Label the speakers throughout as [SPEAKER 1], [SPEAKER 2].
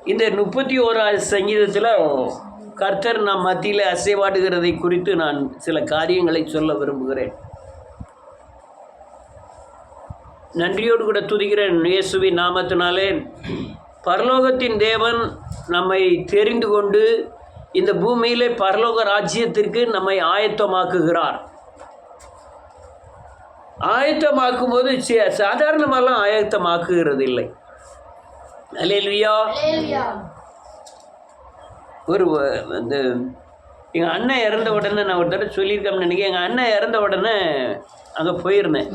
[SPEAKER 1] இந்த 31வது சங்கீதத்தில் கர்த்தர் நம் மத்தியில் அசைவாடுகிறதை குறித்து நான் சில காரியங்களை சொல்ல விரும்புகிறேன். நன்றியோடு கூட துதிக்கிறேன் இயேசுவின் நாமத்தினாலே. பரலோகத்தின் தேவன் நம்மை தெரிந்து கொண்டு இந்த பூமியிலே பரலோக ராஜ்யத்திற்கு நம்மை ஆயத்தமாக்குகிறார். ஆயத்தமாக்கும் போது சாதாரணமெல்லாம் ஆயத்தமாக்குகிறது இல்லை. அல்லேலூயா. ஒரு அந்த எங்கள் அண்ணன் இறந்த உடனே நான் ஒரு தடவை சொல்லியிருக்கேன்னு நினைக்கிறேன். எங்கள் அண்ணன் இறந்த உடனே அங்கே போயிருந்தேன்.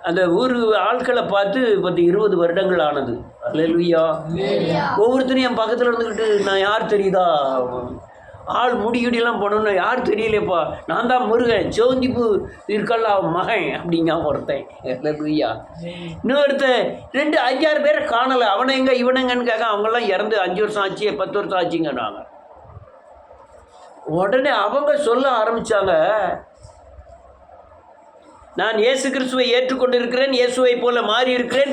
[SPEAKER 1] அந்த ஊர் ஆட்களை பார்த்து 20 வருடங்கள் ஆனது. அல்லேலூயா. ஒவ்வொருத்தரும் என் பக்கத்தில் இருந்துக்கிட்டு நான் யார் தெரியுதா, ஆள் முடியெல்லாம் போனோன்னு யார் தெரியலப்பா, நான் தான் முருகன், சோந்திப்பு இருக்கல்ல மகன் அப்படிங்க ஒருத்தன். அல்லேலூயா. இன்னொருத்தன் 5-6 பேரை காணலை, அவனை எங்கே இவனங்கன்னு கேட்க, அவங்கெல்லாம் இறந்து 5 வருஷம் ஆச்சு 10 வருஷம் ஆச்சுங்கன்னாங்க. உடனே அவங்க சொல்ல ஆரம்பித்தாங்க, நான் இயேசு கிறிஸ்துவை ஏற்றுக்கொண்டிருக்கிறேன், இயேசுவை போல மாறி இருக்கிறேன்,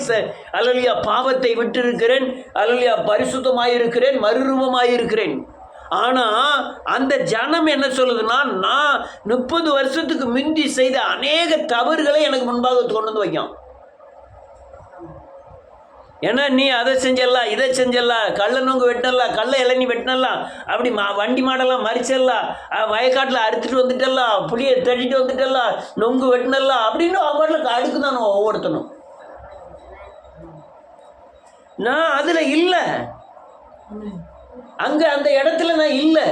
[SPEAKER 1] அல்லேலூயா, பாவத்தை விட்டு இருக்கிறேன், அல்லேலூயா, பரிசுத்தமாயிருக்கிறேன், மறுரூபமாயிருக்கிறேன். ஆனால் அந்த ஜனம் என்ன சொல்லுதுன்னா, நான் 30 வருஷத்துக்கு முந்தி செய்த அநேக தவறுகளை எனக்கு முன்பாக கொண்டு வந்து வைக்கும். ஏன்னா நீ அதை செஞ்சிடலாம், இதை செஞ்சிடலாம், கள்ள நொங்கு வெட்டினலாம், கள்ள இளநீ வெட்டினலாம், அப்படி வண்டி மாடெல்லாம் மறிச்சிடலாம், வயக்காட்டில் அறுத்துட்டு வந்துட்டலாம், புளியை தட்டிட்டு வந்துட்டலாம், நொங்கு வெட்டினலாம் அப்படின்னு அவங்களுக்கு அடுக்கு தானே ஒவ்வொருத்தனும். நான் அதில் இல்லை, அங்கே அந்த இடத்துல நான் இல்லை.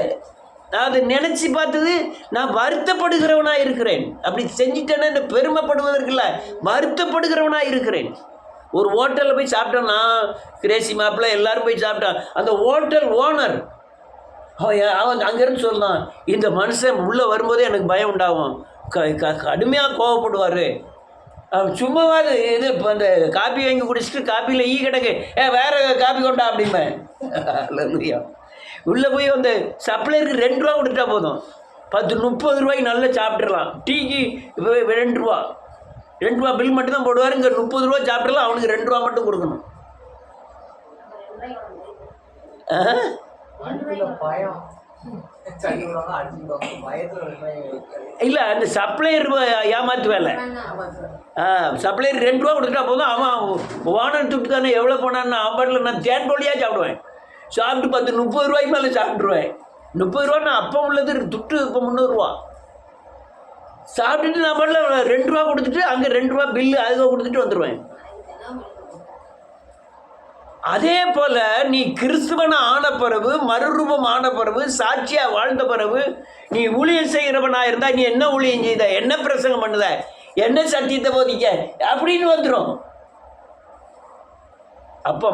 [SPEAKER 1] நான் அதை நினச்சி பார்த்தது, நான் வருத்தப்படுகிறவனாக இருக்கிறேன். அப்படி செஞ்சிட்டேன்னு பெருமைப்படுவதற்கு இல்லை, வருத்தப்படுகிறவனாக இருக்கிறேன். ஒரு ஹோட்டலில் போய் சாப்பிட்டோன்னா, கிரேசி மாப்பிள்ள எல்லோரும் போய் சாப்பிட்டான். அந்த ஹோட்டல் ஓனர் அவன் அங்கேருந்து சொல்லலாம், இந்த மனுஷன் உள்ளே வரும்போதே எனக்கு பயம் உண்டாகும், கடுமையாக கோவப்படுவார், சும்மாவாது இது இப்போ அந்த காப்பி வாங்கி குடிச்சிட்டு காப்பியில் கிடக்கு, வேறு காப்பி கொண்டா அப்படிம்பேன். உள்ளே போய் அந்த சப்ளையருக்கு 2 ரூபா கொடுத்தா போதும், 10-30 ரூபாய்க்கு நல்லா சாப்பிட்றலாம். டீக்கு இப்போ 2 ரூபா பில் மட்டும் தான் போடுவார். இங்கே 30 ரூபா சாப்பிட்றலாம், அவனுக்கு 2 ரூபா மட்டும் கொடுக்கணும். இல்லை, அந்த சப்ளையர் ஏமாத்து வேலை. சப்ளையர் 2 ரூபா கொடுத்துட்டா போதும், அவன் வானம் துட்டு தானே எவ்வளோ போனான்னு அவன் பாட்டில் நான் தேன் போலியாக சாப்பிடுவேன். சாப்பிட்டு 10-30 ரூபாய்க்கு மேலே சாப்பிட்ருவேன். 30 ரூபா நான் அப்போ உள்ளது துட்டு, இப்போ 300 ரூபா சாப்பிட்டுட்டு நான் பாட்டில் 2 ரூபா கொடுத்துட்டு அங்கே 2 ரூபா பில்லு அதுக்காக கொடுத்துட்டு வந்துடுவேன். அதே போல் நீ கிறிஸ்துவனை ஆன பிறகு, மறுரூபம் ஆன பிறகு, சாட்சியாக வாழ்ந்த பிறகு, நீ ஊழியம் செய்கிறவனாக இருந்தால் நீ என்ன ஊழியம் செய்த, என்ன பிரசங்கம் பண்ணுத, என்ன சத்தியத்தை போதிக்க அப்படின்னு வந்துடும். அப்போ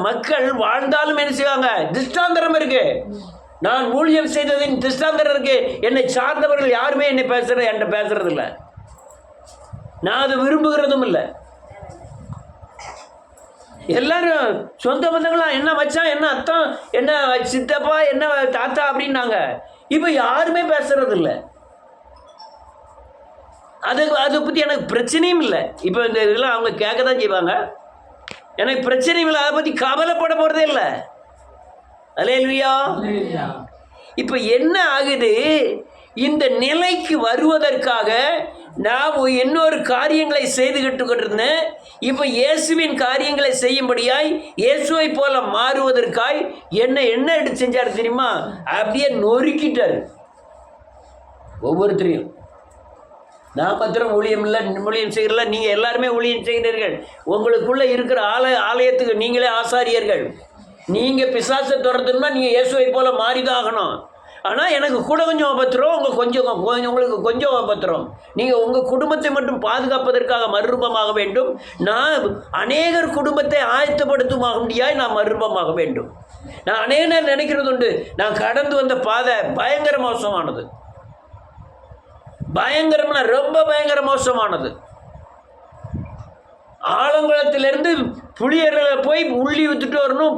[SPEAKER 1] மக்கள் வாழ்ந்தாலும் என்ன செய்வாங்க, திஷ்டாந்தரம் இருக்கு. நான் ஊழியம் செய்ததின் திஷ்டாந்தரம் இருக்கு. என்னை சார்ந்தவர்கள் யாருமே என்கிட்ட பேசுறது இல்லை, நான் அதை விரும்புகிறதும் இல்லை. எல்லாரும் சொந்த பந்தங்களாம் என்ன வச்சான், என்ன அத்தம், என்ன சித்தப்பா, என்ன தாத்தா அப்படின்னாங்க. இப்போ யாருமே பேசுறது இல்லை. அதை பற்றி எனக்கு பிரச்சனையும் இல்லை. இப்போ இந்த இதெல்லாம் அவங்க கேட்க தான் செய்வாங்க, எனக்கு பிரச்சனையும் இல்லை, அதை பற்றி கவலைப்பட போகிறதே இல்லை. அல்லேலூயா. இப்போ என்ன ஆகுது, இந்த நிலைக்கு வருவதற்காக நான் இன்னொரு காரியங்களை செய்துகிட்டு கொண்டிருந்தேன். இப்போ இயேசுவின் காரியங்களை செய்யும்படியாய், இயேசுவை போல மாறுவதற்காய் என்ன எடுத்து செஞ்சார் தெரியுமா, அப்படியே நொறுக்கிட்டார் ஒவ்வொருத்தரையும். நான் மாத்திரம் ஊழியம் செய்கிறல, நீங்கள் எல்லாருமே ஊழியம் செய்கிறீர்கள். உங்களுக்குள்ளே இருக்கிற ஆலயத்துக்கு நீங்களே ஆசாரியர்கள். நீங்கள் பிசாசை துரத்தணும்னா நீங்கள் இயேசுவை போல மாறிதான் ஆகணும். ஆனால் எனக்கு கூட கொஞ்சம் உபத்திரம், உங்களுக்கு கொஞ்சம் உபத்திரம். நீங்கள் உங்கள் குடும்பத்தை மட்டும் பாதுகாப்பதற்காக மறுரூபமாக வேண்டும். நான் அநேகர் குடும்பத்தை ஆயத்தப்படுத்துமாக முடியாது, நான் மறுரூபமாக வேண்டும். நான் அநேக நேரம் நினைக்கிறது உண்டு, நான் கடந்து வந்த பாதை பயங்கர மோசமானது. பயங்கரம்னா ரொம்ப பயங்கர மோசமானது. ஆலங்குளத்திலேருந்து புளியரில் போய் உள்ளி விற்றுட்டு வரணும்,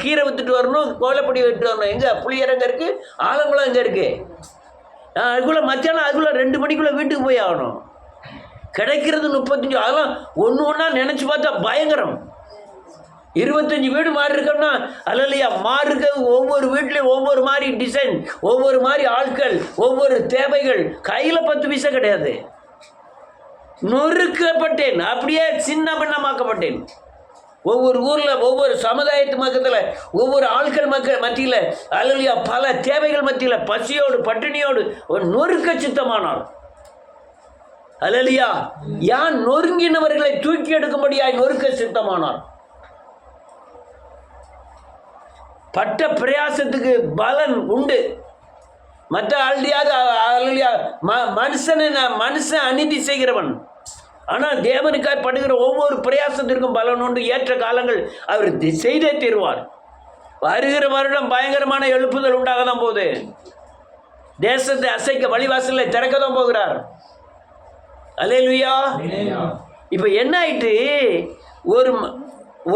[SPEAKER 1] கீரை விற்றுட்டு வரணும், கோலப்பொடி விட்டுட்டு வரணும். எங்கே புளியர் எங்கே இருக்குது, ஆலங்குளம் எங்கே இருக்குது. நான் அதுக்குள்ளே மத்தியானம் அதுக்குள்ளே 2 மணிக்குள்ளே வீட்டுக்கு போய் ஆகணும். கிடைக்கிறது 35. அதெல்லாம் ஒன்று ஒன்றா நினச்சி பார்த்தா பயங்கரம். 25 வீடு மாறி இருக்கோம்னா அல்லையா, மாறுக்க ஒவ்வொரு வீட்லேயும் ஒவ்வொரு மாதிரி டிசைன், ஒவ்வொரு மாதிரி ஆட்கள், ஒவ்வொரு தேவைகள். கையில் 10 பைசா கிடையாது. நொறுக்கப்பட்டேன், அப்படியே சின்ன பின்னமாக்கப்பட்டேன். ஒவ்வொரு ஊரில், ஒவ்வொரு சமுதாயத்து மக்கத்தில், ஒவ்வொரு ஆட்கள் மத்தியில் அல்லையா, பல தேவைகள் மத்தியில் பசியோடு பட்டினியோடு ஒரு நொறுக்க சித்தமானார். அல்லையா, யான் நொறுங்கினவர்களை தூக்கி எடுக்கும்படியாய் நொறுக்க சித்தமானார். பட்ட பிரயாசத்துக்கு பலன் உண்டு. மற்ற ஆள்டியாக மனுஷன் அநீதி செய்கிறவன். ஆனால் தேவனுக்காய் படுகிற ஒவ்வொரு பிரயாசத்திற்கும் பலன் உண்டு. ஏற்ற காலங்கள் அவர் செய்தே தீர்வார். வருகிற வருடம் பயங்கரமான எழுப்புதல் உண்டாக தான் போகுது. தேசத்தை அசைக்க வழிவாசலை திறக்க தான் போகிறார். அல்லேலூயா. இப்போ என்ன ஆயிட்டு,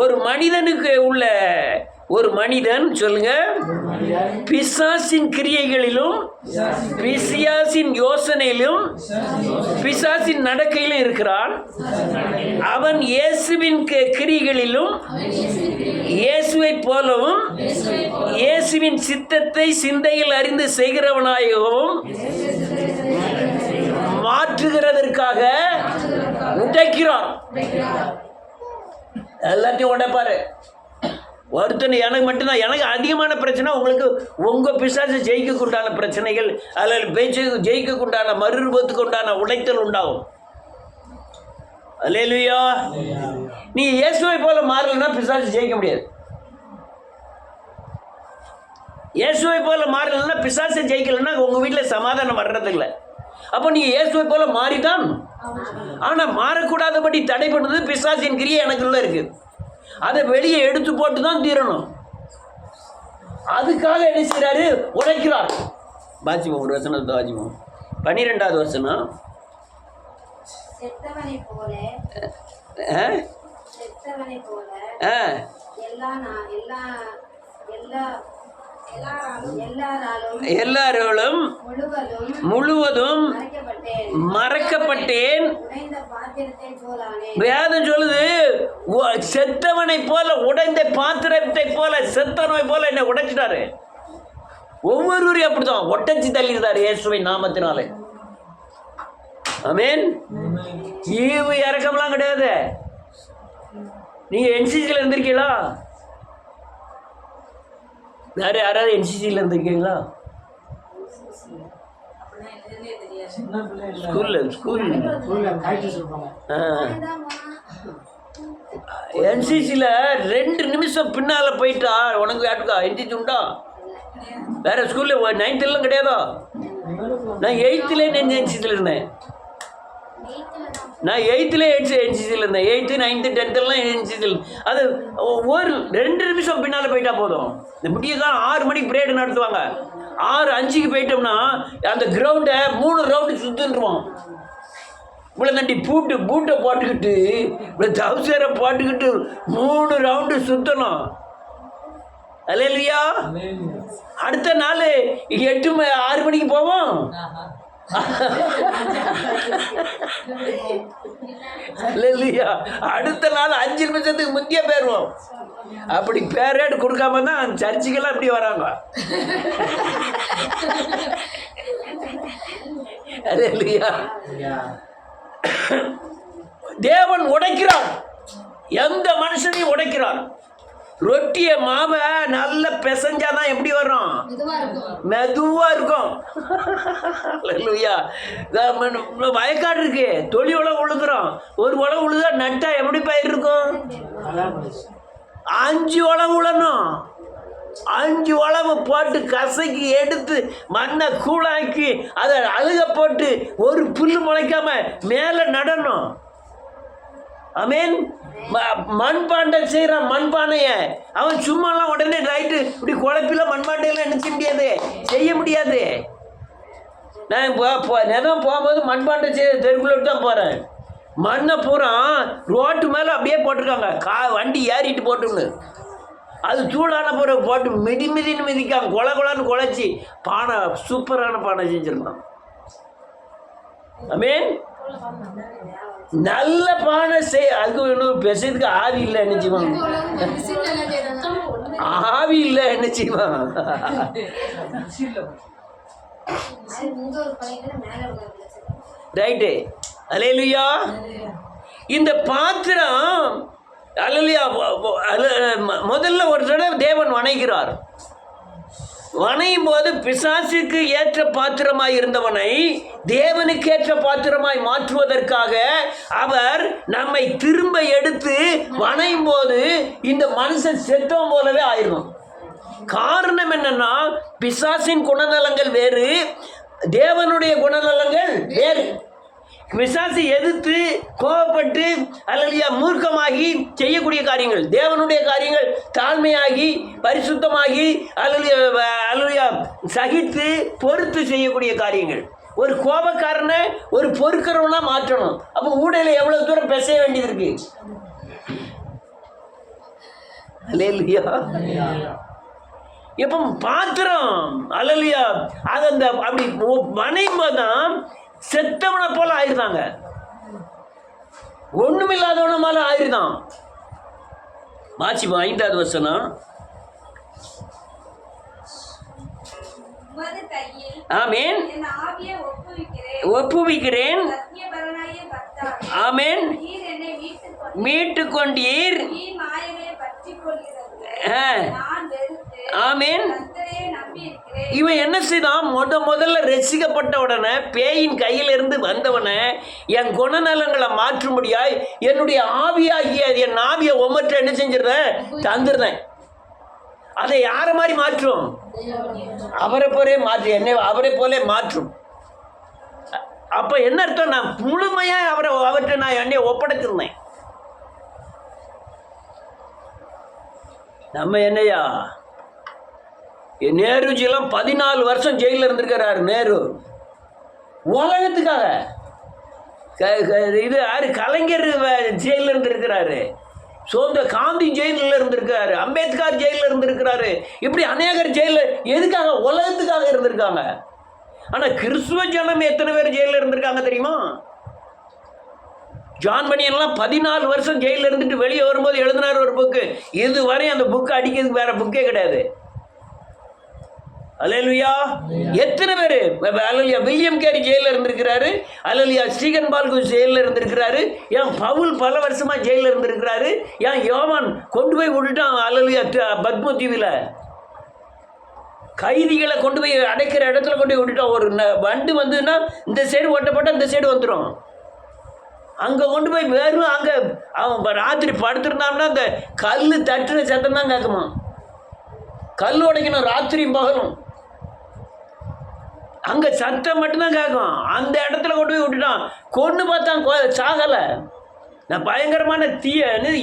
[SPEAKER 1] ஒரு மனிதனுக்கு உள்ள ஒரு மனிதன் சொல்லுங்க, பிசாசின் கிரியைகளிலும் பிசாசின் யோசனையிலும் பிசாசின் நடக்கையிலும் இருக்கிறான். அவன் இயேசுவின் கிரியைகளிலும் இயேசுவை போலவும் இயேசுவின் சித்தத்தை சிந்தையில் அறிந்து செய்கிறவனாகவும் மாற்றுகிறதற்காக உடைக்கிறான். எல்லாத்தையும் உடைப்பாரு. ஒருத்தன் எனக்கு மட்டும்தான், எனக்கு அதிகமான பிரச்சனை, உங்களுக்கு உங்கள் பிசாசு ஜெயிக்கக்குண்டான பிரச்சனைகள், அதில் பேச்சு ஜெயிக்கக்குண்டான மறுரூபத்துக்கு உண்டான உடைத்தல் உண்டாகும். அல்லேலூயா. நீ இயேசுவை போல மாறலைன்னா பிசாசு ஜெயிக்க முடியாது. இயேசுவை போல மாறலைன்னா பிசாசை ஜெயிக்கலைன்னா உங்கள் வீட்டில் சமாதானம் வர்றதில்லை. அப்போ நீ இயேசுவை போல மாறிதான். ஆனால் மாறக்கூடாதபடி தடை பண்ணுறது பிசாசின் கிரியை எனக்குள்ள இருக்கு. அதை வெளியே எடுத்து போட்டு தான் தீரணும். அதுக்காக என்ன செய்கிறாரு, உடைக்கிறார். வாசிப்போம் ஒரு வசனத்தை வாசிப்போம். 12வது வசனம். எல்லாரும் முழுவதும் மறக்கப்பட்டேன். வேதம் சொல்லுது, செத்தவனை போல, உடைந்த பாத்திரத்தை போல, செத்தவனை போல என்னை உடைச்சிட்டாரு. ஒவ்வொருவரையும் அப்படித்தான் ஒட்டச்சி தள்ளிடுறாரு இயேசுவை நாமத்தினாலே. ஆமென். ஈவு இறக்கம்லாம் கிடையாது. நீங்க என்சிசியில் இருந்திருக்கீங்களா? வேற யாராவது என்சிசியில் இருந்திருக்கீங்களா? என்சிசியில் 2 நிமிஷம் பின்னால் போயிட்டா உனக்கு யாருக்கா என்சிசி உண்டா? வேற ஸ்கூலில் 9th கிடையாதா? நான் 8th என்சிசியில் இருந்தேன். நான் 8th என்சிசியில் இருந்தேன். 8th 9th 10th என்சிசியில். அது ஒரு 2 நிமிஷம் பின்னால் போயிட்டா போதும். இந்த முடியதான் 6 மணிக்கு பிரேடு நடத்துவாங்க. 6:05 போயிட்டோம்னா அந்த கிரவுண்டை 3 ரவுண்டு சுற்றுருவோம். இவ்வளோ தண்டி பூட்டை போட்டுக்கிட்டு, இவ்வளோ தவசரை போட்டுக்கிட்டு 3 ரவுண்டு சுற்றணும். அல்லேலூயா. அடுத்த நாள் 6 மணிக்கு போவோம். அல்லேலூயா. அடுத்த நாள் 5 நிமிஷத்துக்கு முந்திய போயிடுவோம். அப்படி பேரேடு கொடுக்காம தான் சர்ச்சுக்கெல்லாம் அப்படி வராங்க. அல்லேலூயா. தேவன் உடைக்கிறார், எந்த மனுஷனையும் உடைக்கிறார். ரொட்டியை மாவை நல்ல பிசைஞ்சாதான் எப்படி வரும்? மெதுவா இருக்கும். வயக்காடு இருக்கு, தொழி உழவு உழுகுறோம். ஒரு உழவு உழுதா நட்டா எப்படி பயிர் இருக்கும்? 5 உழவு உழணும். 5 உழவு போட்டு கசக்கி எடுத்து மண்ணை கூழாக்கி அதை அழுக போட்டு ஒரு புல்லு முளைக்காம மேலே நடணும். ஆமென். மண்பாண்டம் செய்கிறான். மண்பானைய அவன் சும்மாலாம் உடனே ரைட்டு இப்படி குழப்பில மண்பாண்டையெல்லாம் நினைச்ச முடியாது, செய்ய முடியாது. நான் நிதம் போகும்போது மண்பாண்டம் செய்ய தெருக்குள்ள தான் போகிறேன். மண்ணை பூரா ரோட்டு மேலே அப்படியே போட்டிருக்காங்க. வண்டி ஏறிட்டு போட்டுன்னு அது சூடான பிறகு போட்டு மிதின்னு மிதிக்காங்க. கொலன்னு குழச்சி பானை, சூப்பரான பானை செஞ்சுருந்தான். ஆமென். நல்ல பானை அதுக்கு இன்னும் பெசதுக்கு ஆவி இல்லை என்ன செய்வான்? ஆவி இல்லை என்ன செய்வான்? ரைட்டு. அல்லேலூயா. இந்த பாத்திரம் அல்லேலூயா முதல்ல ஒரு தடவை தேவன் வணைகிறார். வணையும் போது பிசாசுக்கு ஏற்ற பாத்திரமாய் இருந்தவனை தேவனுக்கு ஏற்ற பாத்திரமாய் மாற்றுவதற்காக அவர் நம்மை திரும்ப எடுத்து வணையும் போது இந்த மனுஷன் செத்தவன் போலவே ஆயிரும். காரணம் என்னன்னா, பிசாசின் குணநலங்கள் வேறு, தேவனுடைய குணநலங்கள் வேறு. பிசாசு எதிர்த்து கோபப்பட்டு அல்லையா மூர்க்கமாகி செய்யக்கூடிய காரியங்கள், தேவனுடைய காரியங்கள் தாழ்மையாகி பரிசுத்தமாகி அல்லையா சகித்து பொறுத்து செய்யக்கூடிய காரியங்கள். ஒரு கோபக்காரனை ஒரு பொறுக்கிறவனா மாற்றணும். அப்போ ஊடையில் எவ்வளவு தூரம் பேச வேண்டியது இருக்கு. அல்லேலூயா. இப்போ பாத்திரம் அல்லையா அது அந்த அப்படி வணையும்போதுதான் செத்தவனை போல ஆயிருந்தாங்க, ஒண்ணுமில்லாதவன மேல ஆயிருந்தான். மாச்சி 5வது வசனம். ஆமேன். ஒப்புவிக்கிறேன். ஆமேன். மீட்டு கொண்டீர். ஆமேன். இவன் என்ன செய்தான்? முதல்ல ரசிக்கப்பட்ட உடனே பேயின் கையிலிருந்து வந்தவனை என் குணநலங்களை மாற்றும்படியாய் என்னுடைய ஆவியாகிய என் ஆவியை ஒவ்வொற்ற என்ன செஞ்சிருந்தேன்? தந்துருந்தேன். அதை யாரை மாதிரி மாற்றும்? அவரை போலே மாற்று, என்னை அவரை போலே மாற்றும். அப்ப என்ன அர்த்தம்? நான் முழுமையா அவற்றை நான் என்னை ஒப்படைச்சிருந்தேன். நம்ம என்னையா நேருஜிலாம் 14 வருஷம் ஜெயிலில் இருந்திருக்கிறாரு. நேரு உலகத்துக்காக. இது யாரு? கலைஞர் ஜெயிலில் இருந்திருக்கிறாரு, சொந்த காந்தி ஜெயிலில் இருந்திருக்காரு, அம்பேத்கர் ஜெயிலில் இருந்திருக்கிறாரு. இப்படி அநேகர் ஜெயிலில் எதுக்காக? உலகத்துக்காக இருந்திருக்காங்க. ஆனால் கிறிஸ்துவ ஜனம் எத்தனை பேர் ஜெயிலில் இருந்திருக்காங்க தெரியுமா? ஜான் பனியன்லாம் 14 வருஷம் ஜெயிலில் இருந்துட்டு வெளியே வரும்போது எழுதினார் ஒரு புக்கு. இதுவரை அந்த புக்கு அடிக்கிறதுக்கு வேற புக்கே கிடையாது. அல்லேலூயா. எத்தனை பேர்? அல்லேலூயா. வில்லியம் கேரி ஜெயிலில் இருந்திருக்கிறாரு. அல்லேலூயா. ஸ்டீகன் பால்கு ஜெயிலில் இருந்திருக்கிறாரு. ஏன் பவுல் பல வருஷமா ஜெயிலில் இருந்திருக்கிறாரு. ஏன் யோவான் கொண்டு போய் விட்டுட்டான் அல்லேலூயா பத்ம தீவில். கைதிகளை கொண்டு போய் அடைக்கிற இடத்துல கொண்டு போய் விட்டுட்டான். ஒரு வண்டு வந்துன்னா இந்த சைடு ஓட்டப்பட்டால் இந்த சைடு வந்துடும். அங்கே கொண்டு போய் வெறும் அங்கே அவன் ராத்திரி படுத்துருந்தான்னா அந்த கல் தட்டுற சத்தம் தான் கேட்குமா. கல் உடைக்கணும் ராத்திரியும் பகலும். அங்கே சத்தம் மட்டும்தான் கேட்கும். அந்த இடத்துல கொண்டு போய் விட்டுட்டான். கொண்டு பார்த்தான் சாகலை. நான் பயங்கரமான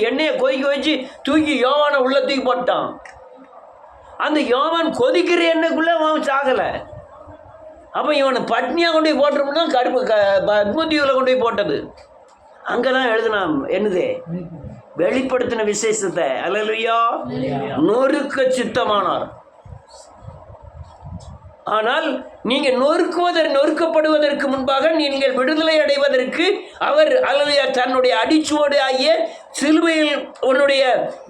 [SPEAKER 1] எண்ணெயை கொதிக்க வச்சு தூக்கி யோவானை உள்ள தூக்கி போட்டான். அந்த யோவான் கொதிக்கிற எண்ணெய்க்குள்ளே அவன் சாகலை. அப்போ இவனை பட்னியாக கொண்டு போய் போட்டுருமுன்னா பத்மதீவில் கொண்டு போய் போட்டது. அங்கே தான் எழுதினான் என்னது? வெளிப்படுத்தின விசேஷத்தை. அல்லேலூயா. நொறுக்க சித்தமானார். ஆனால் நீங்கள் நொறுக்கப்படுவதற்கு முன்பாக நீங்கள் விடுதலை அடைவதற்கு அவர் அல்லேலூயா தன்னுடைய அடிச்சுவடு ஆகிய சிலுவையில் உன்னுடைய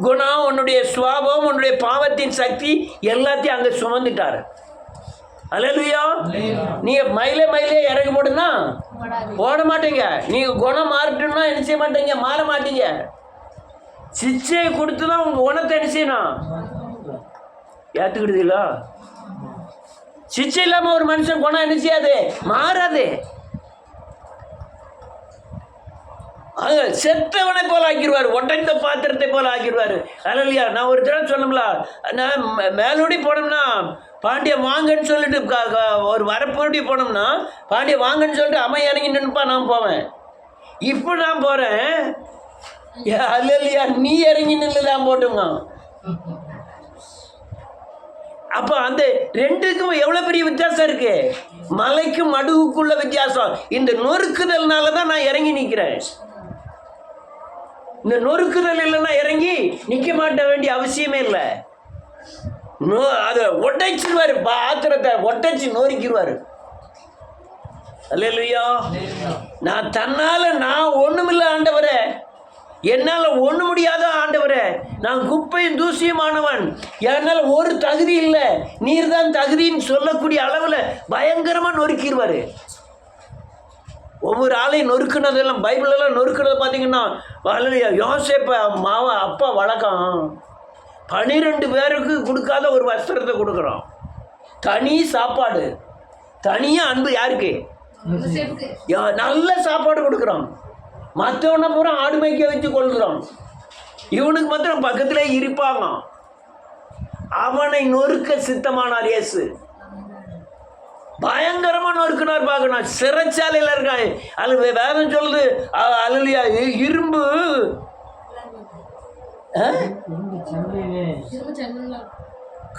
[SPEAKER 1] குணம், உன்னுடைய சுவாபம், உன்னுடைய பாவத்தின் சக்தி எல்லாத்தையும் அங்கே சுமந்துட்டார். அல்லேலூயா. நீங்க மயிலே இறங்க போடுனா போட மாட்டீங்க. நீங்க குணம் மாறட்டும்னா என்ன செய்ய மாட்டீங்க? மாற மாட்டீங்க. சிச்சையை கொடுத்துதான் உங்க குணத்தை என்ன செய்யணும்? ஏத்துக்கிடுதீங்களா? சிச்சை இல்லாம ஒரு மனுஷன் குணம் என்ன செய்யாது? மாறாது. செத்தவனை போல ஆக்கிடுவார், உடைந்த பாத்திரத்தை போல ஆக்கிடுவார். அல்லையா. நான் ஒரு தடவை சொன்னோம்ல, நான் மேலோடி போனோம்னா பாண்டிய வாங்கன்னு சொல்லிட்டு ஒரு வரப்போடி போனோம்னா பாண்டிய வாங்கன்னு சொல்லிட்டு அம்மா இறங்கி நின்றுப்பா நான் போவேன். இப்போ நான் போகிறேன் அல்லையா நீ இறங்கி நின்று தான் போட்டுங்க. அப்போ அந்த ரெண்டுக்கும் எவ்வளோ பெரிய வித்தியாசம் இருக்கு. மலைக்கும் மடுவுக்குள்ள வித்தியாசம். இந்த நொறுக்குதல்னால தான் நான் இறங்கி நிற்கிறேன். இந்த நொறுக்குதல் இல்லைன்னா இறங்கி நிற்க மாட்ட வேண்டிய அவசியமே இல்லை. அதை ஒட்டைச்சிருவார், பாத்திரத்தை ஒட்டைச்சி நொறுக்கிடுவார். அல்லேலூயா. நான் தன்னால நான் ஒண்ணுமில்ல ஆண்டவரே, என்னால ஒண்ணு முடியாத ஆண்டவரே, நான் குப்பையும் தூசியுமானவன், என்னால் ஒரு தகுதி இல்லை, நீர் தான் தகுதின்னு சொல்லக்கூடிய அளவில் பயங்கரமா நொறுக்கிடுவாரு. ஒவ்வொரு ஆளையும் நொறுக்குனதெல்லாம் பைபிளெல்லாம் நொறுக்குனதை பார்த்தீங்கன்னா, யோசேப்ப அப்பா வழக்கம் 12 பேருக்கு கொடுக்காத ஒரு வஸ்திரத்தை கொடுக்குறோம், தனி சாப்பாடு, தனியாக அன்பு. யாருக்கு? நல்ல சாப்பாடு கொடுக்குறோம். மற்றவனை பூரா ஆடு மேய்க்க வச்சு கொள்கிறோம், இவனுக்கு மாத்திரம் பக்கத்தில் இருப்பாங்க. அவனை நொறுக்க சித்தமானார் இயேசு. பயங்கரமா நொறுக்கினார். பார்க்கணும், சிறைச்சாலையில் இருக்கான். அது வேதம் சொல்லுது, அல்லேலூயா, இரும்பு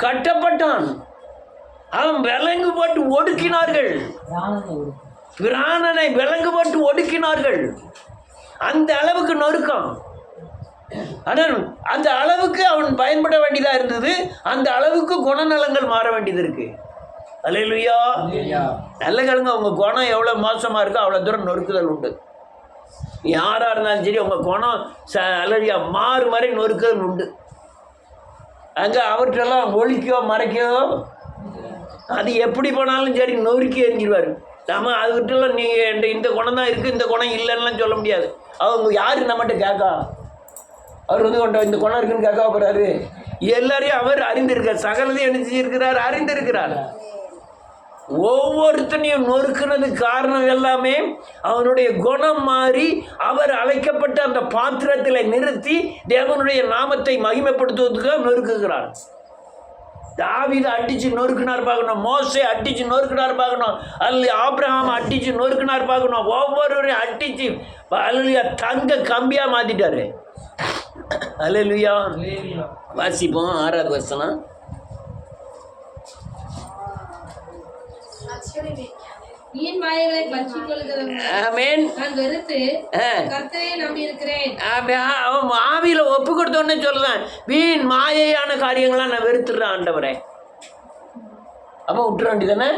[SPEAKER 1] கட்டப்பட்டான். அவன் விலங்கு போட்டு ஒடுக்கினார்கள், பிராணனை விலங்கு போட்டு ஒடுக்கினார்கள். அந்த அளவுக்கு நொறுக்கம். ஆனால் அந்த அளவுக்கு அவன் பயன்பட வேண்டியதா இருந்தது, அந்த அளவுக்கு குணநலங்கள் மாற வேண்டியது இருக்கு. அல்லேலூயா. நல்ல கேளுங்க, உங்க குணம் எவ்வளவு மோசமா இருக்கோ அவ்வளவு தூரம் நொறுக்குதல் உண்டு. யாரா இருந்தாலும் சரி, உங்க குணம் அல்லேலூயா மாறு மாதிரி நொறுக்குதல் உண்டு. அங்க அவற்றெல்லாம் ஒழிக்கோ மறைக்கோ, அது எப்படி போனாலும் சரி நொறுக்கி எறிஞ்சிடுவார். நம்ம அதுக்கிட்டலாம் நீங்கள் இந்த குணம் தான் இருக்குது, இந்த குணம் இல்லைன்னா சொல்ல முடியாது. அவங்க யார் நம்மகிட்ட கேட்கா? அவர் கொண்ட இந்த குணம் இருக்குன்னு கேட்க போகிறாரு. எல்லாரையும் அவர் அறிந்திருக்கார், சகலதையும் என்ன செஞ்சிருக்கிறார்? அறிந்திருக்கிறார். ஒவ்வொருத்தனையும் நொறுக்குனது காரணம் எல்லாமே அவனுடைய குணம் மாறி அவர் அழைக்கப்பட்ட அந்த பாத்திரத்தில் நிறுத்தி தேவனுடைய நாமத்தை மகிமைப்படுத்துவதற்காக நொறுக்குகிறார். தாவீதை அடிச்சு நொறுக்கினார் பார்க்கணும், மோசே அடிச்சு நொறுக்கினார் பார்க்கணும், அல்ல ஆபிரகாம் அடிச்சு நொறுக்கினார் பார்க்கணும். ஒவ்வொருவரையும் அடிச்சு அல்லையா தங்க கம்பியா மாத்திட்டாரு. அல்லேலூயா. வாசிப்போம் 6வது வசனம். ஆவியில ஒப்பு கொடுத்தோன்னே சொல்லுவேன், வீண் மாயையான காரியங்களாம் நான் வெறுத்துடுறேன் ஆண்டவரே. அப்ப விட்டுற வேண்டியதானே?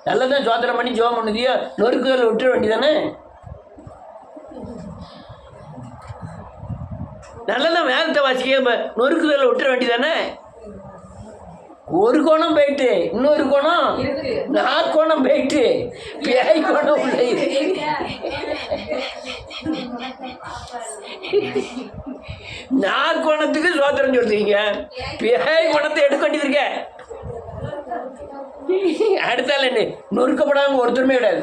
[SPEAKER 1] நல்லதான் சோதனை பண்ணி ஜோம் பண்ணுதியோ, நொறுக்குதல் விட்டுற வேண்டியதானே? நல்லதான் வேதத்தை வாசிக்க, நொறுக்குதல் விட்டுற வேண்டியதானே? ஒரு கோணம் போயிட்டு இன்னொரு கோணம், நாற்கோணம் போயிட்டு பேய் கோணம் நாற்கோணத்துக்கு சோத்திரம் சொல்றீங்க, பேய் கோணத்தை எடுக்க வேண்டியது. அடுத்தால என்ன நொறுக்கப்படாம ஒருத்தருமே கிடையாது.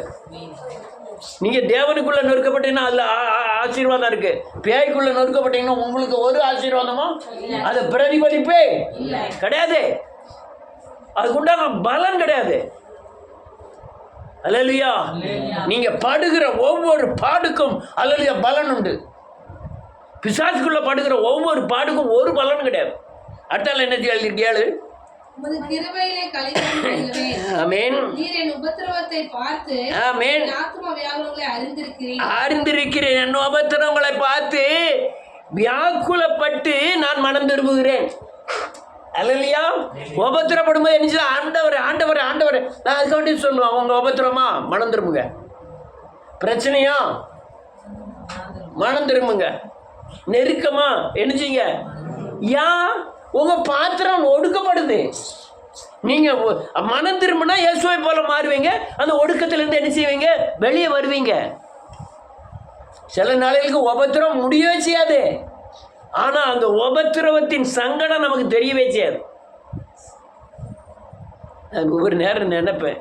[SPEAKER 1] நீங்க தேவனுக்குள்ள நொறுக்கப்பட்டீங்கன்னா அதுல ஆசீர்வாதம் இருக்கு, பேய்க்குள்ள நொறுக்கப்பட்டீங்கன்னா உங்களுக்கு ஒரு ஆசீர்வாதமும் அது பிரதிபலிப்பே கிடையாது, அதுக்குண்டான பலன் கிடையாது. அல்லேலூயா. நீங்க படுகிற ஒவ்வொரு பாடுக்கும் அல்லேலூயா பலன் உண்டு. பிசாசுக்குள்ள படுகிற ஒவ்வொரு பாடுக்கும் ஒரு பலன் கிடையாது. அடுத்தால என்ன கேளு. அறிந்திருக்கிறேன், என் உபத்திரவங்களை பார்த்து வியாக்குலப்பட்டு நான் மனம் திரும்புகிறேன். அல்லேலூயா. உபத்திரப்படும்போது என்ன செய்ய? ஆண்டவரே ஆண்டவரே ஆண்டவரே, நான் அதுக்கு வேண்டி சொல்லுவேன், உங்க உபத்திரமா மனம் திரும்புங்க, பிரச்சனையா மனம் திரும்புங்க, நெருக்கமா என்ன செய்யுங்க? ஏன் உங்க பாத்திரம் ஒடுக்கப்படுது. நீங்க மனம் திரும்பினா இயேசுவை போல மாறுவீங்க, அந்த ஒடுக்கத்திலிருந்து என்ன செய்வீங்க? வெளியே வருவீங்க. சில நாளைகளுக்கு உபத்திரம் முடியவே செய்யாது, ஆனா அந்த உபத்திரவத்தின் சங்கடம் நமக்கு தெரியவே செய்யாது. ஒவ்வொரு நேரம் நினைப்பேன்,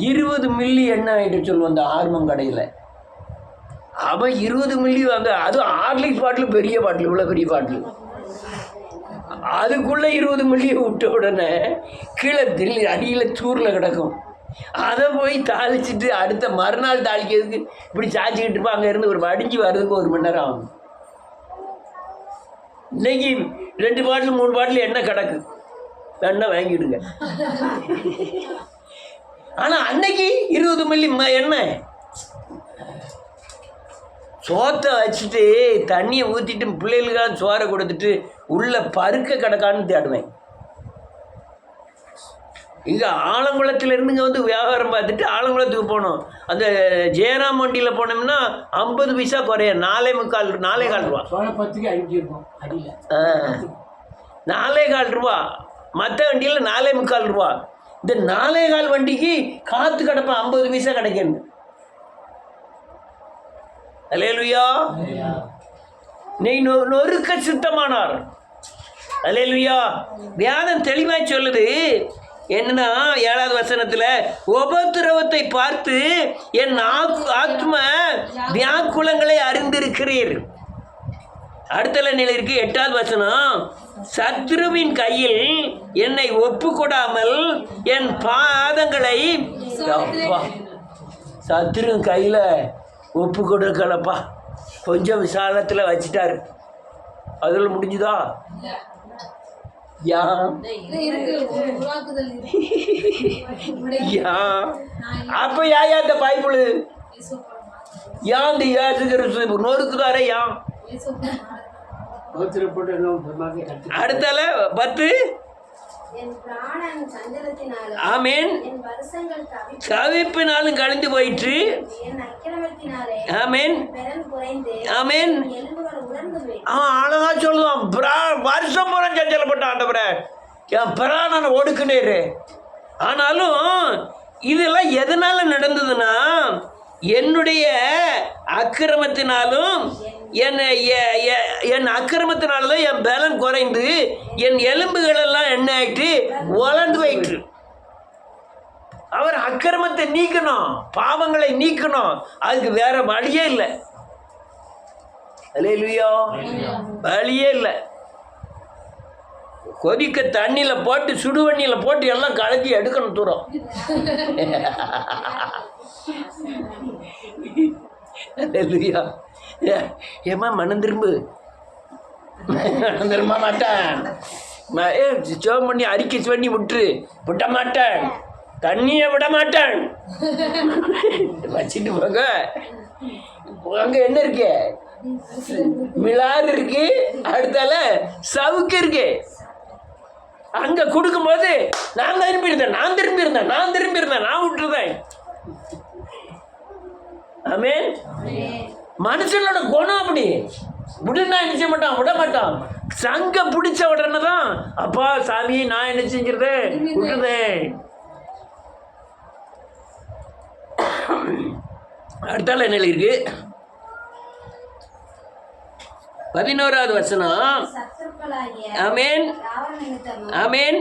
[SPEAKER 1] 20 மில்லி எண்ணெய் ஆகிட்டு சொல்லுவோம் அந்த ஆர்மம் கடையில். அவன் 20 மில்லி வாங்க, அதுவும் ஹார்லிக்ஸ் பாட்டில், பெரிய பாட்டில், இவ்வளோ பெரிய பாட்டில், அதுக்குள்ளே 20 மில்லியை விட்ட உடனே கீழே அடியில் சூரில் கிடக்கும். அதை போய் தாளிச்சிட்டு அடுத்த மறுநாள் தாளிக்கிறதுக்கு இப்படி சாய்ச்சிக்கிட்டு இருப்போம். அங்கே இருந்து ஒரு வடிஞ்சு வர்றதுக்கு 1 மணி நேரம் ஆகும். இன்னைக்கு 2 பாட்டில் 3 பாட்டில் எண்ணெய் கிடக்கு, எண்ணெய் வாங்கிடுங்க. ஆனால் அன்னைக்கு 20 மில்லி எண்ணெய். சோத்தை வச்சுட்டு தண்ணியை ஊற்றிட்டு பிள்ளைகளுக்காக சோறை கொடுத்துட்டு உள்ள பருக்க கிடக்கான்னு தேடுவேன். இங்கே ஆலங்குளத்தில் இருந்துங்க வந்து வியாபாரம் பார்த்துட்டு ஆலங்குளத்துக்கு போனோம். அந்த ஜெயராம் வண்டியில் போனோம்னா 50 பைசா குறைய 4.25 ரூபா. 4.25 ரூபா. மற்ற வண்டியில் 4.25 ரூபா. இந்த 4.25 வண்டிக்கு காத்து கிடப்பேன் 50 பைசா கிடைக்கணும். அல்லேலூயா. நீ நொறுக்க சுத்தமானார். அல்லேலூயா. வேதம் தெளிவாய் சொல்லுது என்னன்னா 7வது வசனத்துல, உபத்திரவத்தை பார்த்து என் ஆத்ம வியாக்குலங்களை அறிந்திருக்கிறீர். அடுத்த நிலை இருக்கு 8வது வசனம், சத்ருவின் கையில் என்னை ஒப்பு கொடாமல் என் பாதங்களை, சத்ரு கையில் ஒப்பு கொடுக்கலப்பா, கொஞ்சம் விசாலத்தில் வச்சுட்டாரு. அதில் முடிஞ்சுதா? அப்ப யா இந்த பைபிள் யான் இந்த இயேசு கிறிஸ்து நொறுக்குதாரே யான். அடுத்தால 10, ஆமேன், தவிப்பினாலும் கழிந்து போயிற்று. ஆமேன் ஆமேன். அழகா சொல்லுவான், வருஷம் பூரா சஞ்சலப்பட்ட ஆண்டவரே என் பிராணனை ஒடுக்குனேரு. ஆனாலும் இதெல்லாம் எதனால நடந்ததுன்னா, என்னுடைய அக்கிரமத்தினாலும் என் அக்கிரமத்தினால்தான் என் பலன் குறைந்து என் எலும்புகள் எல்லாம் என்ன ஆயிட்டு வளர்ந்து போயிட்டு. அவர் அக்கிரமத்தை நீக்கணும், பாவங்களை நீக்கணும். அதுக்கு வேற வழியே இல்லை. அல்லேலூயா. வழியே இல்லை. கொதிக்க தண்ணியில் போட்டு சுடுவண்ணியில் போட்டு எல்லாம் கலக்கி எடுக்கணும் தூரம். அல்லேலூயா. ஏமா மனம் திரும்ப மாட்டேன், சோம் பண்ணி அரிக்கை பண்ணி விட மாட்டேன், தண்ணியை விட மாட்டேன். வச்சுட்டு போங்க. அங்கே என்ன இருக்கு? மிளாறு இருக்கு, அடுத்தால சவுக்கு இருக்கு. அங்க கொடுக்கும்போது நான் திரும்பி இருந்தேன் நான் விட்டுருந்தேன். ஆமென். மனுஷனோட குணம் அப்படி. விடுனா என்ன செய்ய மாட்டான், விட மாட்டான். சங்க பிடிச்ச உடனே தான், அப்பா சாமி நான் என்ன செஞ்சிருந்தேன், விட்டுருந்தேன். அடுத்தால என்ன இருக்கு? 11வது வசனம். ஆமென் ஆமென்.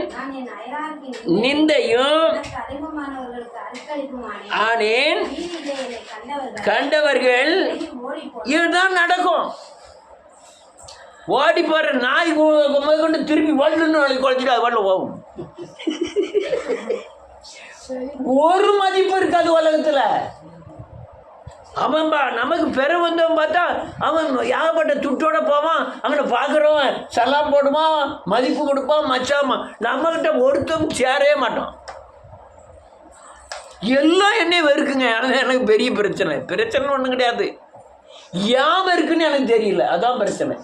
[SPEAKER 1] நிந்தையும் ஆனேன் கண்டவர்கள். இதுதான் நடக்கும். ஓடி போற நாய் கொண்டு திருப்பி வள்ளுன்னு குறைச்சிட்டு அது வரல போகும். ஒரு மதிப்பு இருக்காது உலகத்துல. அவன்பா நமக்கு பெற வந்தவன் பார்த்தா அவன் யாகப்பட்ட துட்டோட போவான், அவனை பார்க்குறவன் சலாம் போடுவான், மதிப்பு கொடுப்பான், மச்சாமா. நம்மகிட்ட ஒருத்தம் சேரவே மாட்டோம். எல்லாம் என்னை வெறுக்குங்க. அது எனக்கு பெரிய பிரச்சனை ஒன்றும் கிடையாது. யாம இருக்குன்னு எனக்கு தெரியல, அதான் பிரச்சனை.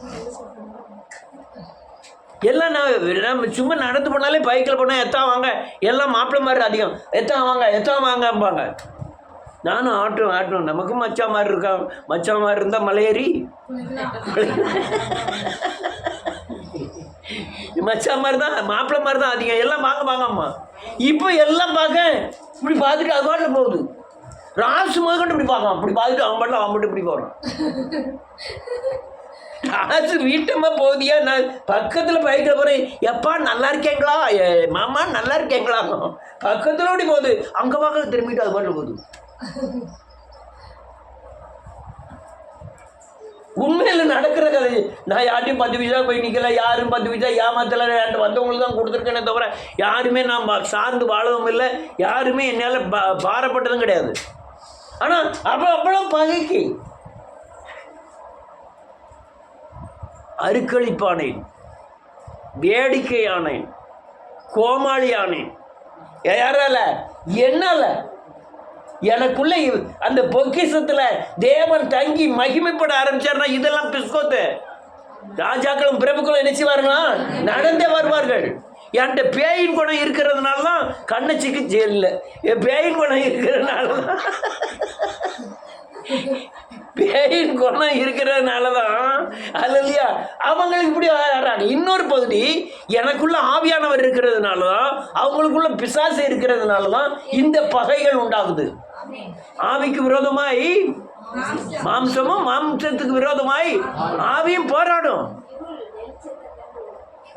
[SPEAKER 1] எல்லாம் நம்ம சும்மா நடந்து போனாலே பைக்கில் போனால் எத்தான் வாங்க, எல்லாம் மாப்பிள்ளை மாதிரி அதிகம், எத்தான் வாங்கம்பாங்க. நானும் ஆட்டும் நமக்கும் மச்சா மாதிரி இருக்கான். மச்சா மாதிரி இருந்தால் மலையேறி மச்சா மாதிரி தான், மாப்பிள்ளை மாதிரி தான் அதிகம். எல்லாம் வாங்கம்மா. இப்போ எல்லாம் பார்க்க இப்படி பார்த்துட்டு அது பாட்டில் போகுது. ராசு முதற்கொண்டு இப்படி பார்க்கலாம், இப்படி பார்த்துட்டு அவன் மட்டும் இப்படி போகிறான். ராசு வீட்டம்மா போகுதியா, நான் பக்கத்தில் பைக்கில் போகிறேன். எப்பா நல்லா இருக்கேங்களா, மாமா நல்லா இருக்கேங்களா, பக்கத்தில் ஓடி போகுது. அங்கே பார்க்க திரும்பிட்டு அது பாட்டில் போகுது. உண்மையில் நடக்கிற கதை. நான் யார்ட்டையும் 10 பைசா போய் நிற்கல, யாரும் 10 பைசா ஏமாத்தலை. வந்தவங்களுக்கு தான் கொடுத்துருக்கேனே தவிர யாருமே நான் சார்ந்து வாழவும் இல்லை, யாருமே என்னால் பாரப்பட்டதும் கிடையாது. ஆனால் அவ்வளோ பகைக்கு அருக்களிப்பானேன், வேடிக்கையானேன், கோமாளியானேன். யாரால? என்னால. எனக்குள்ள அந்த பொக்கிஷத்துல தேவன் தங்கி மகிமைப்பட ஆரம்பிச்சார்னா இதெல்லாம் பிஸ்கோத்து. ராஜாக்களும் பிரபுக்களும் நினைச்சுவார்களா, நடந்தே வருவார்கள். என்கிட்ட பேயின் குணம் இருக்கிறதுனால தான் கண்ணை சிக்கிச்சு இல்லை, பேயின் குணம் இருக்கிறதுனால தான் பேயின் குணம் இருக்கிறதுனால தான் அது இல்லையா அவங்களுக்கு இப்படி ஆடுறாங்க. இன்னொரு பகுதி எனக்குள்ள ஆவியானவர் இருக்கிறதுனால தான், அவங்களுக்குள்ள பிசாசு இருக்கிறதுனால தான் இந்த பகைகள் உண்டாகுது. ஆவிக்கு விரோதமாய் மாம்சமும், மாம்சத்துக்கு விரோதமாய் ஆவியும் போராடும்.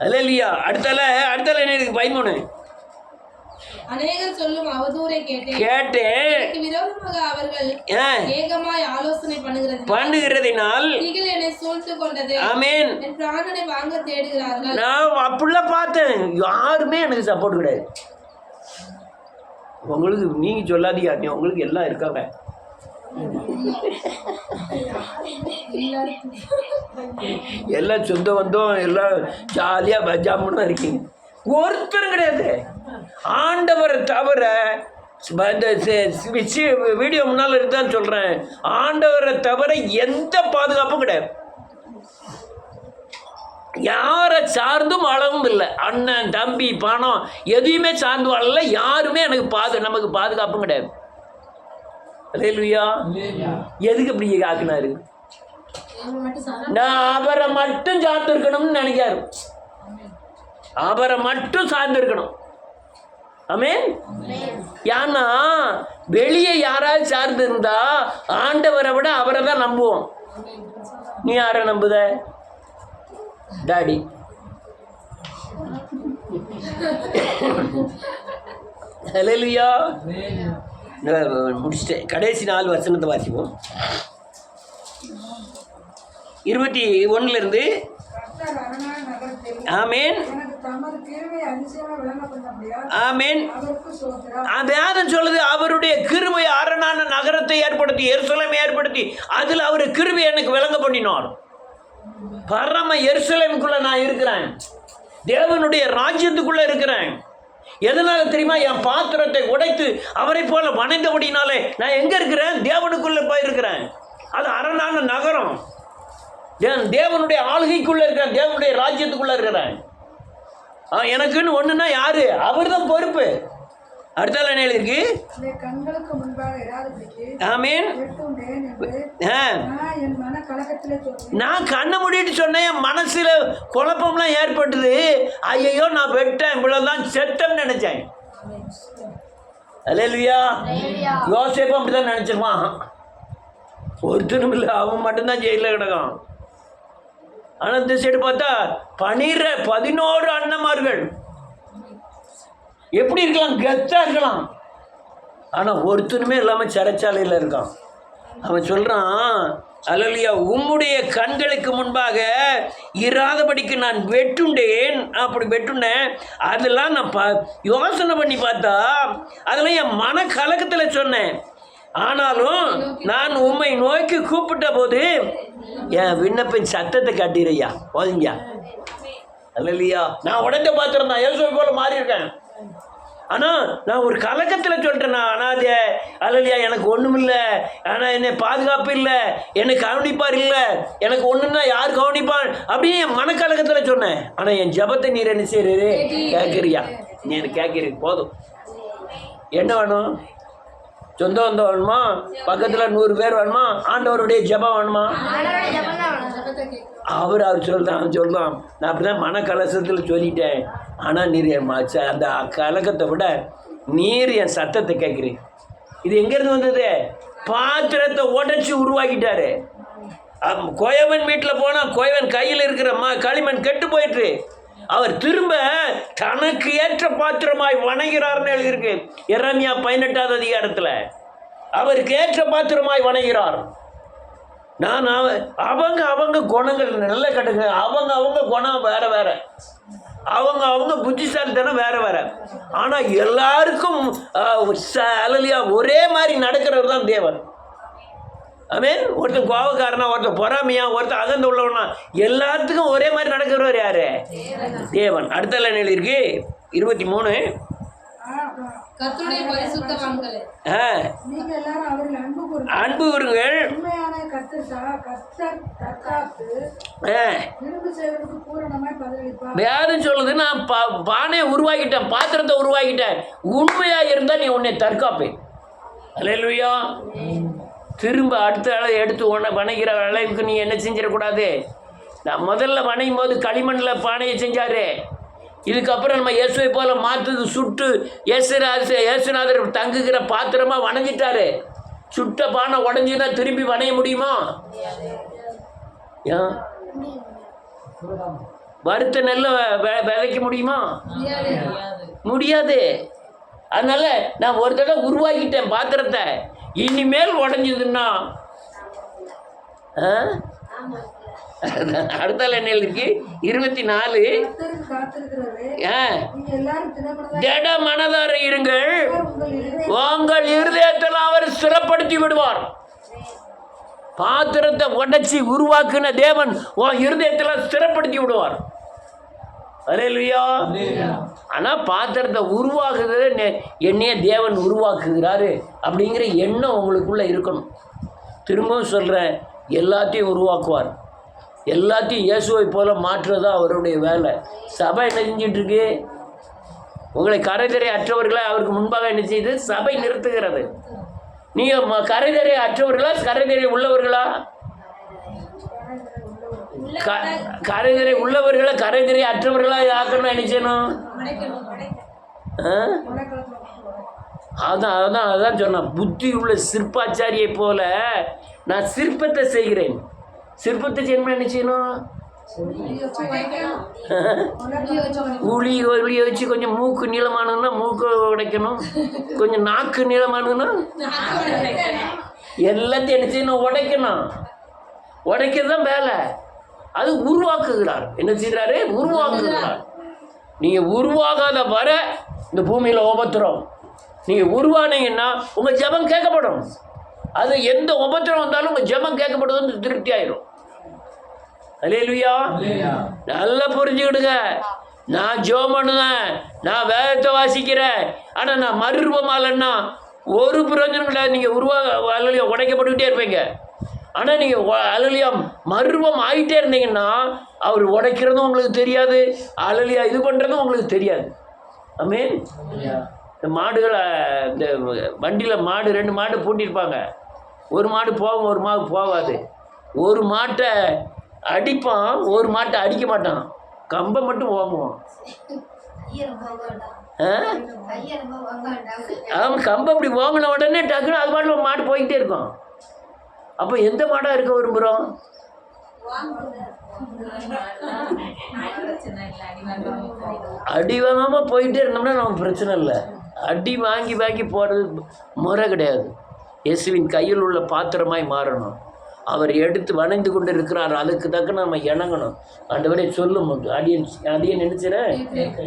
[SPEAKER 1] அல்லேலூயா. அடுத்தால எனக்கு 13
[SPEAKER 2] அநேகர் சொல்லும் அவதூறை
[SPEAKER 1] கேட்டேன்.
[SPEAKER 2] விரோதமாக அவர்கள் ஏகமாய் ஆலோசனை
[SPEAKER 1] பண்ணுகிறதினால்
[SPEAKER 2] என்னை சூழ்ந்து கொண்டது.
[SPEAKER 1] ஆமென்.
[SPEAKER 2] என் பிராணனை வாங்க தேடுகிறார்கள்.
[SPEAKER 1] நான் அப்படிலாம் பார்த்தேன், யாருமே எனக்கு சப்போர்ட் கிடையாது. உங்களுக்கு நீங்க சொல்லாதீங்க, உங்களுக்கு எல்லாம் இருக்காங்க. எல்லாம் சொந்த வந்தோம், எல்லாம் ஜாலியா பஜாமுன்னு இருக்கீங்க. ஒருத்தரும் கிடையாது. ஆண்டவரை தவிர இந்த வீடியோ முன்னால் இருந்தான்னு சொல்றேன், ஆண்டவரை தவிர எந்த பாதுகாப்பும் கிடையாது. யாரை சார்ந்தும் அளவும் இல்லை. அண்ணன் தம்பி பணம் எதையுமே சார்ந்து வாழல. யாருமே எனக்கு நமக்கு பாதுகாப்பும் கிடையாது. அல்லேலூயா. எதுக்கு இப்படி ஆக்குனாரு? நான் அவரை மட்டும் சார்ந்து இருக்கணும்னு நினைக்காரு. அவரை மட்டும் சார்ந்து இருக்கணும். ஆமென். ஏன்னா வெளியே யாராவது சார்ந்து இருந்தா ஆண்டவரை விட அவரை தான் நம்புவோம். நீ யாரை நம்புத? டாடி. அல்லேலூயா. முடிச்சிட்டேன். கடைசி 4 வசனத்தை வாசிப்போம். 21 ஆமென். ஆமென். வேதம் சொல்லுது, அவருடைய கிருபை அரணான நகரத்தை ஏற்படுத்தி, எருசலேமை ஏற்படுத்தி, அதில் அவர் கிருபை எனக்கு விளங்க பண்ணினார். பரம எருசலேமுக்குள்ள நான் இருக்கிறேன், தேவனுடைய ராஜ்யத்துக்குள்ள இருக்கிறேன். எதனால தெரியுமா? என் பாத்திரத்தை உடைத்து அவரை போல வணைந்தபடினாலே நான் எங்க இருக்கிறேன்? தேவனுக்குள்ள போயிருக்கிறேன். அது அரணான நகரம். தேவனுடைய ஆளுகைக்குள்ள இருக்கிறேன், தேவனுடைய ராஜ்யத்துக்குள்ள இருக்கிறேன். எனக்குன்னு ஒண்ணுன்னா யாரு? அவர் தான் பொறுப்பு. அடுத்தால என்ன இருக்கு? ஆமென். நான் கண்ணை மூடிட்டு சொன்னேன், என் மனசுல குழப்பம்லாம் ஏற்பட்டது. ஐயோ நான் வெட்டேன், இவ்வளவுதான் செத்தம் நினைச்சேன். அல்லேலூயா. யோசேப்பு அப்படிதான் நினைச்சிருவான். ஒருத்தரும் இல்லை, அவன் மட்டும்தான் ஜெயில கிடக்கான். ஆனால் இந்த சைடு பார்த்தா 11 அண்ணன்மார்கள் எப்படி இருக்கலாம்? கெத்தா இருக்கலாம். ஆனால் ஒருத்தனுமே இல்லாமல் சிறைச்சாலையில் இருக்கான். அவன் சொல்கிறான், அல்லேலூயா, உம்முடைய கண்களுக்கு முன்பாக இராதபடிக்கு நான் வெட்டுண்டேன். அப்படி வெட்டுண்டேன். அதெல்லாம் நான் யோசனை பண்ணி பார்த்தா அதெல்லாம் என் மன கலக்கத்தில் சொன்னேன். ஆனாலும் நான் உம்மை நோக்கி கூப்பிட்ட போது என் விண்ணப்பின் சத்தத்தை காட்டிறையா போதுங்கயா. அல்லேலூயா. நான் உடனே பார்த்துருந்தேன், இயேசுவை போல மாறி இருக்கேன். ஆனால் நான் ஒரு கலக்கத்தில் சொல்லிட்டேன், அனாதே. அல்லேலூயா. எனக்கு ஒன்றும் இல்லை, ஆனால் என்னை பாதுகாப்பு இல்லை, என்னை கவனிப்பார் இல்லை, எனக்கு ஒன்றுன்னா யார் கவனிப்பான் அப்படின்னு என் மனக்கலக்கத்தில் சொன்னேன். ஆனால் என் ஜபத்தை நீர் என்ன செய்யறீரு? கேட்குறியா? நீ எனக்கு கேட்குறீங்க. போதும். என்ன வேணும்? சொந்த வந்தம் வேணுமா? பக்கத்தில் 100 பேர் வேணுமா? ஆண்டவருடைய ஜபம் வேணுமா? அவர் சொல்றான், நான் அப்படிதான் மன கலசத்தில் சொல்லிட்டேன். ஆனால் நீர் அந்த கலக்கத்தை விட நீர் என் சத்தத்தை கேட்குறீங்க. இது எங்கேருந்து வந்தது? பாத்திரத்தை உடைச்சி உருவாக்கிட்டாரு. கோயவன் வீட்டில் போனால் கோயவன் கையில் இருக்கிற களிமண் கெட்டு போயிட்டு அவர் திரும்ப தனக்கு ஏற்ற பாத்திரமாய் வணங்குகிறார்னு எழுதியிருக்கு. எரேமியா 18வது அதிகாரத்தில் அவருக்கு ஏற்ற பாத்திரமாய் வணங்குகிறார். நான் அவங்க குணங்கள் நல்ல கட்டுங்க. அவங்க குணம் வேற வேற, அவங்க புத்திசாலித்தனம் வேற வேற. ஆனால் எல்லாருக்கும் அல்லேலூயா ஒரே மாதிரி நடக்கிறவர் தான் தேவன். ஆமென். ஒருத்தன் கோபக்காரனா, ஒருத்தன் பொறாமையா, ஒருத்தன் அகந்து உள்ளவனா, எல்லாத்துக்கும் ஒரே மாதிரி நடக்கிறவர் யாரு? தேவன். அடுத்த லைன் எழுதியிருக்கு 23.
[SPEAKER 2] கர்த்தருடைய பரிசுத்தவான்களே,
[SPEAKER 1] ஆ,
[SPEAKER 3] நீங்க எல்லாரும் அவரில் அன்பு கூறுங்கள்.
[SPEAKER 1] அன்பு கூறுங்கள்.
[SPEAKER 3] உண்மையான கர்த்தர் தற்காத்து
[SPEAKER 1] ஆ,
[SPEAKER 3] விரும்பு செய்வதற்கு பூரணமாய் பதிலளிப்பார்.
[SPEAKER 1] வேதம் சொல்லுது, நான் பானையை உருவாக்கிட்டேன், பாத்திரத்தை உருவாக்கிட்டேன். உண்மையா இருந்தா நீ உன்னை தற்காப்பேன். அல்லேலூயா. திரும்ப அடுத்த எடுத்து உன்னை வணைகிற அளவுக்கு நீ என்ன செஞ்சிடக்கூடாது. நான் முதல்ல வணையும் போது களிமண்ணில் பானையை செஞ்சாரு. இதுக்கப்புறம் நம்ம இயேசுவை போல மாற்றுது சுட்டு இயேசுநாதர் தங்குகிற பாத்திரமாக வணைஞ்சிட்டாரு. சுட்ட பானை உடஞ்சின்னா திரும்பி வணைய முடியுமா? ஏன் வறுத்த நெல்லை விதைக்க முடியுமா? முடியாது. அதனால நான் ஒரு தடவை உருவாக்கிட்டேன் பாத்திரத்தை. இனிமேல் உடஞ்சதுன்னா அடுத்த என்ன இருக்கு? 24.
[SPEAKER 3] கர்த்தருக்கு காத்திருக்கிறவரே,
[SPEAKER 1] ஆ,
[SPEAKER 3] நீங்க எல்லாரும் திடமனதாய்
[SPEAKER 1] திட மனதார இருங்கள்,
[SPEAKER 3] உங்கள் இருதயம்
[SPEAKER 1] உங்கள் இருதயத்தில் அவர் ஸ்திரப்படுத்தி விடுவார். பாத்திரத்தை உடைச்சி உருவாக்குன தேவன் உன் இருதயத்தில் ஸ்திரப்படுத்தி விடுவார். அல்லேலூயா. ஆனால் பாத்திரத்தை உருவாக்குறது என்னையே தேவன் உருவாக்குகிறாரு அப்படிங்கிற எண்ணம் உங்களுக்குள்ளே இருக்கணும். திரும்பவும் சொல்கிறேன், எல்லாத்தையும் உருவாக்குவார். எல்லாத்தையும் இயேசுவை போல மாற்றுறது அவருடைய வேலை. சபை என்ன செஞ்சிட்ருக்கு? உங்களை கரைதரை அற்றவர்களை அவருக்கு முன்பாக என்ன செய்து சபை நிறுத்துகிறது. நீங்கள் கரைதரை அற்றவர்களா கரைதரை உள்ளவர்களா? கரைதரை உள்ளவர்களை கரைதரை அற்றவர்களா ஆக்கணும். என்ன செய்யணும்? அதான் சொன்னேன். புத்தி உள்ள சிற்பாச்சாரியை போல நான் சிற்பத்தை செய்கிறேன். சிற்பத்தை செய்யணும். என்ன செய்யணும்? ஒளியை வச்சு கொஞ்சம் மூக்கு நீளமானதுன்னா மூக்கு உடைக்கணும், கொஞ்சம் நாக்கு நீளமானதுன்னா எல்லாத்தையும் என்ன செய்யணும்? உடைக்கணும். உடைக்கிறது தான் வேலை. அது உருவாக்குகிறார். என்ன செய்கிறாரு? உருவாக்குகிறார். நீங்கள் உருவாகாத வர இந்த பூமியில் உபத்திரம். நீங்கள் உருவானீங்கன்னா உங்கள் ஜெபம் கேட்கப்படும். அது எந்த உபத்திரம் வந்தாலும் உங்கள் ஜெபம் கேட்கப்படுவது திருப்தி ஆயிடும். அல்லேலூயா. நல்லா புரிஞ்சுக்கிடுங்க. நான் ஜெபம் பண்ணுவேன், நான் வேதத்தை வாசிக்கிறேன், ஆனால் நான் மறுரூபமாலன்னா ஒரு பிரயோஜனம் கிடையாது. நீங்கள் அல்லேலூயா உடைக்கப்பட்டுக்கிட்டே இருப்பீங்க. ஆனால் நீங்கள் அல்லேலூயா மறுரூபம் ஆகிட்டே இருந்தீங்கன்னா அவர் உடைக்கிறதும் உங்களுக்கு தெரியாது, அல்லேலூயா இது பண்ணுறதும் உங்களுக்கு தெரியாது. ஆமென். இந்த மாடுகளை இந்த வண்டியில் மாடு 2 மாடு பூட்டியிருப்பாங்க. ஒரு மாடு போகும், ஒரு மாடு போகாது. ஒரு மாட்டை அடிப்பான், ஒரு மாட்டை அடிக்க மாட்டான். கம்பை மட்டும் ஓங்குவான். அவன் கம்பை அப்படி ஓங்கின உடனே டக்குன்னு அது பாட்டில் மாடு போய்கிட்டே இருக்கும். அப்போ எந்த மாடாக இருக்க விரும்புகிறோம்? அடி வாங்காமல் போயிட்டே இருந்தோம்னா நமக்கு பிரச்சனை இல்லை. அடி வாங்கி வாங்கி போகிறது முறை கிடையாது. இயேசுவின் கையில் உள்ள பாத்திரமாய் மாறணும். அவர் எடுத்து வணைந்து கொண்டு இருக்கிறார். அதுக்கு தக்க நம்ம இணங்கணும். ஆண்டவரே சொல்லும், அடியன் நினைச்சிறேன்,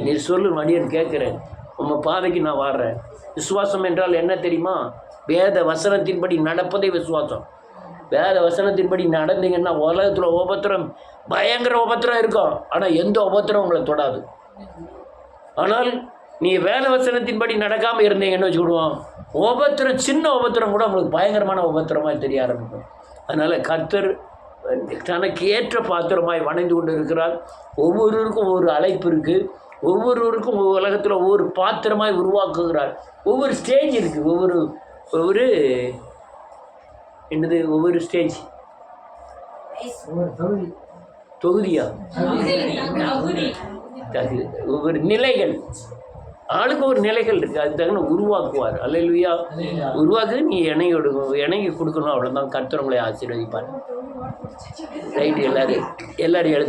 [SPEAKER 1] நீ சொல்லும், அடியன் கேட்குறேன், உங்கள் பாதைக்கு நான் வர்றேன். விசுவாசம் என்றால் என்ன தெரியுமா? வேத வசனத்தின்படி நடப்பதே விசுவாசம். வேத வசனத்தின்படி நடந்தீங்கன்னா உலகத்தில் உபத்திரம், பயங்கர உபத்திரம் இருக்கும், ஆனால் எந்த உபத்திரம் உங்களை தொடாது. ஆனால் நீ வேத வசனத்தின்படி நடக்காமல் இருந்தீங்கன்னு வச்சுக்கிடுவோம், உபத்திரம், சின்ன உபத்திரம் கூட உங்களுக்கு பயங்கரமான உபத்திரமாக தெரிய ஆரம்பிக்கும். அதனால் கர்த்தர் தனக்கு ஏற்ற பாத்திரமாய் வணைந்து கொண்டு இருக்கிறார். ஒவ்வொருவருக்கும் ஒவ்வொரு அழைப்பு இருக்குது. ஒவ்வொருவருக்கும் உலகத்தில் ஒவ்வொரு பாத்திரமாய் உருவாக்குகிறார். ஒவ்வொரு ஸ்டேஜ் இருக்குது. ஒவ்வொரு என்னது ஒவ்வொரு ஸ்டேஜ் தொகுதியா ஒவ்வொரு நிலைகள், ஆளுக்கு ஒரு நிலைகள் இருக்குது. அது தகுந்த உருவாக்குவார். அல்லேலூயா. உருவாக்கு நீ இணங்கி கொடுக்கணும். அவ்வளோதான். கர்த்தர் உங்களை ஆசீர்வதிப்பார். ரைட்டு. எல்லாரும் எழுந்து